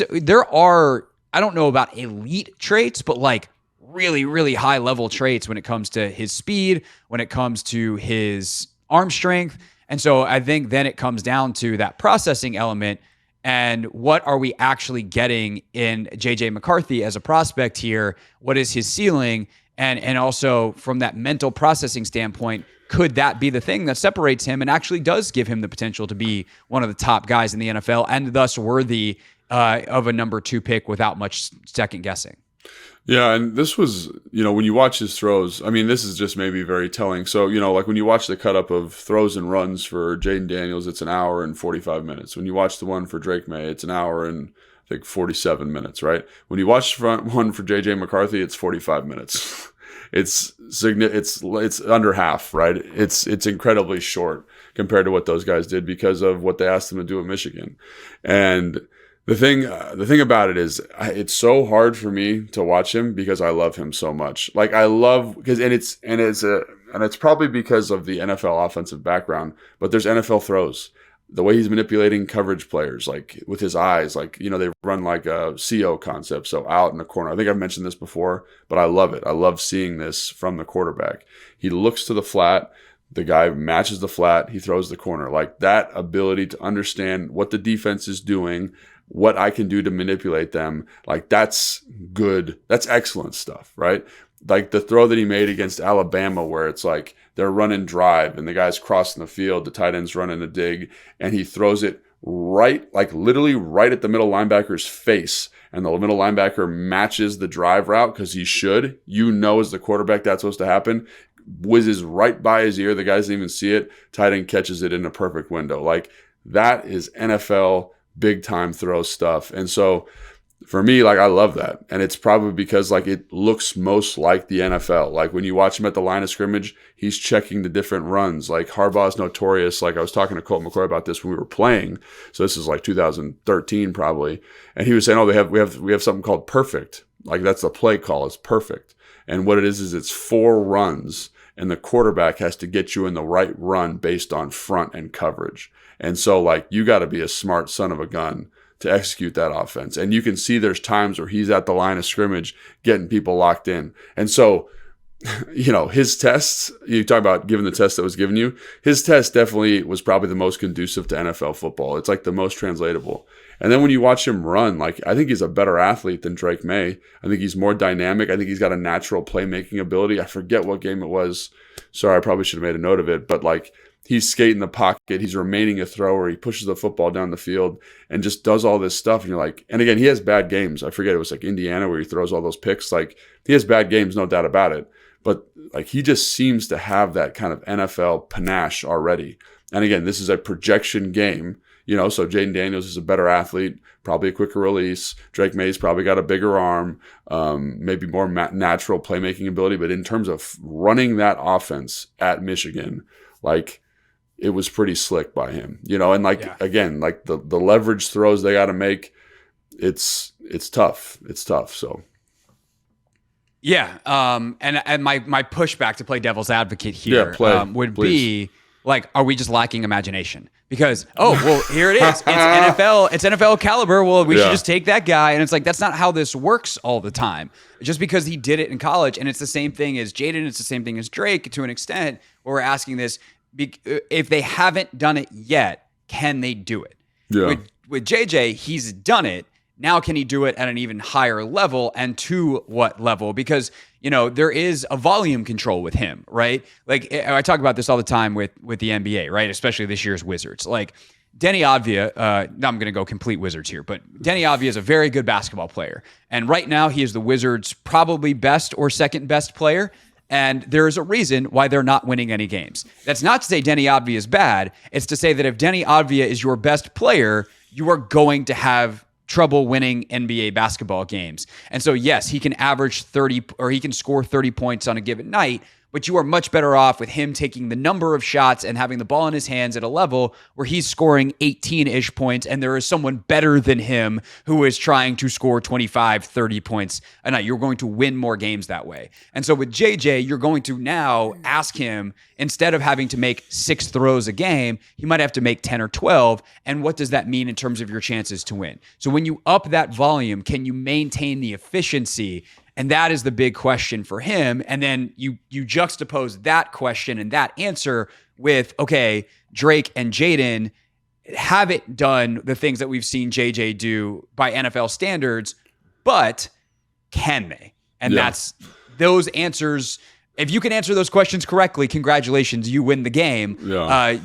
there are, I don't know about elite traits, but like really, really high level traits when it comes to his speed, when it comes to his arm strength. And so I think then it comes down to that processing element and what are we actually getting in JJ McCarthy as a prospect here? What is his ceiling? And also from that mental processing standpoint, could that be the thing that separates him and actually does give him the potential to be one of the top guys in the NFL and thus worthy of a number 2 pick without much second guessing? Yeah, and this was, when you watch his throws, I mean, this is just maybe very telling. So, like when you watch the cut up of throws and runs for Jayden Daniels, it's an hour and 45 minutes. When you watch the one for Drake Maye, it's an hour and I think 47 minutes, right? When you watch the front one for JJ McCarthy, it's 45 minutes. It's under half, right? It's incredibly short compared to what those guys did because of what they asked them to do at Michigan. And the thing about it is it's so hard for me to watch him because I love him so much. Like I love because it's probably because of the NFL offensive background, but there's NFL throws. The way he's manipulating coverage players, like with his eyes, like, they run like a CO concept. So out in the corner. I think I've mentioned this before, but I love it. I love seeing this from the quarterback. He looks to the flat. The guy matches the flat. He throws the corner. Like that ability to understand what the defense is doing, what I can do to manipulate them. Like that's good. That's excellent stuff, right? Like the throw that he made against Alabama where it's like they're running drive and the guy's crossing the field, the tight end's running a dig, and he throws it right, like literally right at the middle linebacker's face. And the middle linebacker matches the drive route because he should. As the quarterback that's supposed to happen. Whizzes right by his ear. The guy doesn't even see it. Tight end catches it in a perfect window. Like that is NFL big time throw stuff. And so for me, like I love that. And it's probably because like it looks most like the NFL. Like when you watch him at the line of scrimmage, he's checking the different runs. Like Harbaugh's notorious. Like I was talking to Colt McCoy about this when we were playing. So this is like 2013 probably. And he was saying, we have something called perfect. Like that's the play call. It's perfect. And what it is it's 4 runs and the quarterback has to get you in the right run based on front and coverage. And so like you got to be a smart son of a gun to execute that offense. And you can see there's times where he's at the line of scrimmage getting people locked in. And so, his tests, you talk about giving the test that was given you, his test definitely was probably the most conducive to NFL football. It's like the most translatable. And then when you watch him run, like I think he's a better athlete than Drake Maye. I think he's more dynamic. I think he's got a natural playmaking ability. I forget what game it was. Sorry, I probably should have made a note of it. But like, he's skating the pocket. He's remaining a thrower. He pushes the football down the field and just does all this stuff. And you're like, and again, he has bad games. I forget, it was like Indiana where he throws all those picks. Like he has bad games, no doubt about it. But like he just seems to have that kind of NFL panache already. And again, this is a projection game, so Jayden Daniels is a better athlete, probably a quicker release. Drake Maye's probably got a bigger arm, maybe more natural playmaking ability. But in terms of running that offense at Michigan, like, it was pretty slick by him, and like, again, like the leverage throws they got to make, it's tough. It's tough. So. Yeah. And my pushback to play devil's advocate here would be like, are we just lacking imagination? Because, here it is. It's NFL caliber. Well, we should just take that guy. And it's like, that's not how this works all the time. Just because he did it in college. And it's the same thing as Jayden. It's the same thing as Drake to an extent where we're asking this. If they haven't done it yet, can they do it? Yeah. With JJ, he's done it. Now, can he do it at an even higher level, and to what level? Because, there is a volume control with him, right? Like I talk about this all the time with the NBA, right? Especially this year's Wizards. Like Denny Avdia, now I'm going to go complete Wizards here, but Denny Avdia is a very good basketball player. And right now he is the Wizards' probably best or second best player. And there's a reason why they're not winning any games. That's not to say Denny Avdia is bad. It's to say that if Denny Avdia is your best player, you are going to have trouble winning NBA basketball games. And so, yes, he can average 30 or he can score 30 points on a given night, but you are much better off with him taking the number of shots and having the ball in his hands at a level where he's scoring 18-ish points and there is someone better than him who is trying to score 25, 30 points a night. You're going to win more games that way. And so with JJ, you're going to now ask him, instead of having to make 6 throws a game, he might have to make 10 or 12. And what does that mean in terms of your chances to win? So when you up that volume, can you maintain the efficiency? And that is the big question for him. And then you juxtapose that question and that answer with, okay, Drake and Jayden haven't done the things that we've seen JJ do by NFL standards, but can they? And that's those answers. If you can answer those questions correctly, congratulations, you win the game.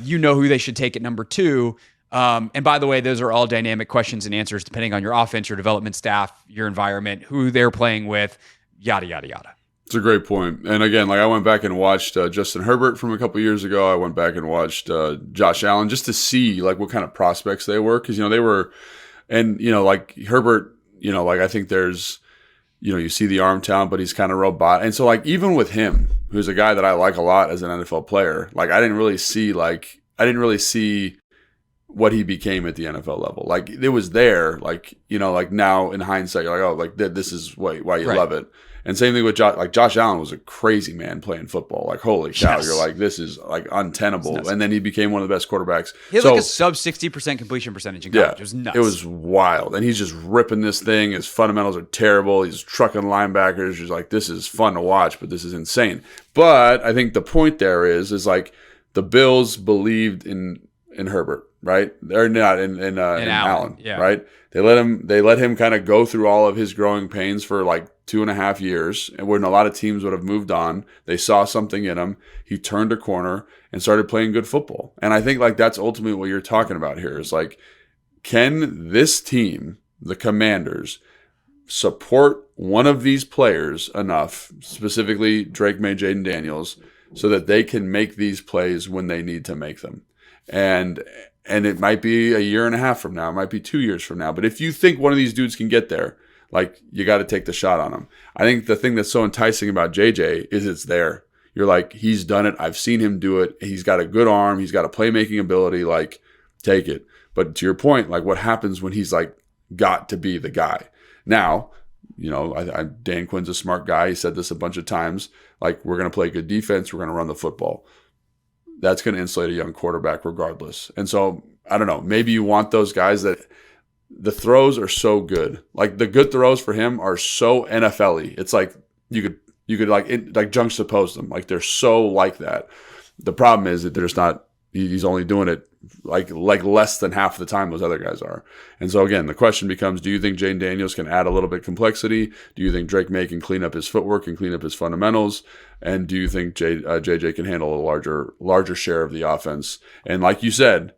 You know who they should take at number 2. And by the way, those are all dynamic questions and answers depending on your offense, your development staff, your environment, who they're playing with, yada, yada, yada. It's a great point. And again, like I went back and watched Justin Herbert from a couple years ago. I went back and watched Josh Allen just to see like what kind of prospects they were. Because, they were, and, like Herbert, like I think there's, you see the arm talent, but he's kind of robot. And so like even with him, who's a guy that I like a lot as an NFL player, like I didn't really see what he became at the NFL level. Like it was there, like, like now in hindsight, you're like, oh, like this is why you love it. And same thing with Josh Allen was a crazy man playing football. Like, holy cow, you're like, this is like untenable. And then he became one of the best quarterbacks. He had like a sub 60% completion percentage in college. It was nuts. It was wild. And he's just ripping this thing. His fundamentals are terrible. He's trucking linebackers. He's like, this is fun to watch, but this is insane. But I think the point there is like the Bills believed in Herbert. Right? They're not in Allen. Right? They let him kind of go through all of his growing pains for like 2.5 years. And when a lot of teams would have moved on, they saw something in him. He turned a corner and started playing good football. And I think like that's ultimately what you're talking about here is like, can this team, the Commanders, support one of these players enough, specifically Drake, Maye, Jayden Daniels, so that they can make these plays when they need to make them? And it might be a year and a half from now. It might be 2 years from now. But if you think one of these dudes can get there, like you got to take the shot on him. I think the thing that's so enticing about JJ is it's there. You're like, he's done it. I've seen him do it. He's got a good arm. He's got a playmaking ability. Like, take it. But to your point, like what happens when he's like got to be the guy? Now, Dan Quinn's a smart guy. He said this a bunch of times. Like, we're going to play good defense. We're going to run the football. That's going to insulate a young quarterback regardless. And so, I don't know, maybe you want those guys that the throws are so good. Like the good throws for him are so NFL-y. It's like you could like juxtapose them. Like they're so like that. The problem is that there's not, he's only doing it like less than half the time those other guys are. And so again, the question becomes, do you think Jayden Daniels can add a little bit complexity? Do you think Drake Maye can clean up his footwork and clean up his fundamentals? And do you think JJ can handle a larger share of the offense? And like you said,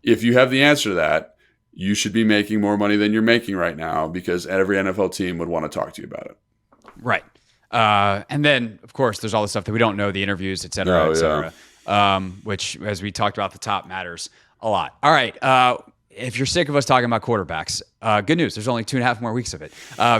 if you have the answer to that, you should be making more money than you're making right now because every NFL team would want to talk to you about it. Right. And then, of course, there's all the stuff that we don't know, the interviews, et cetera, et cetera. Which, as we talked about, the top matters a lot. All right. If you're sick of us talking about quarterbacks, good news. There's only 2.5 more weeks of it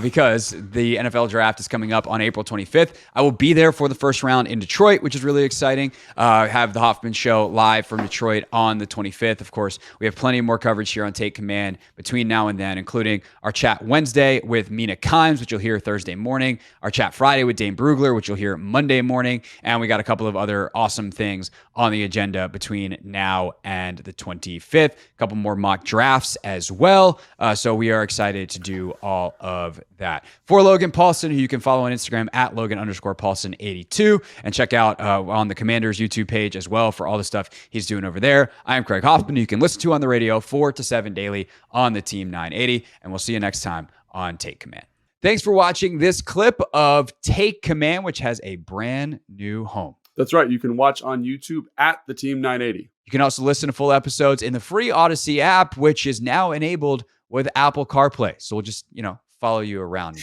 because the NFL draft is coming up on April 25th. I will be there for the first round in Detroit, which is really exciting. Have the Hoffman Show live from Detroit on the 25th. Of course, we have plenty more coverage here on Take Command between now and then, including our chat Wednesday with Mina Kimes, which you'll hear Thursday morning, our chat Friday with Dane Brugler, which you'll hear Monday morning, and we got a couple of other awesome things on the agenda between now and the 25th. A couple more mock drafts as well. So we are excited to do all of that. For Logan Paulson, who you can follow on Instagram at Logan_Paulson82, and check out on the Commanders YouTube page as well for all the stuff he's doing over there. I am Craig Hoffman, who you can listen to on the radio 4 to 7 daily on the Team 980, and we'll see you next time on Take Command. Thanks for watching this clip of Take Command, which has a brand new home. That's right. You can watch on YouTube at the Team 980. You can also listen to full episodes in the free Odyssey app, which is now enabled with Apple CarPlay. So we'll just, follow you around.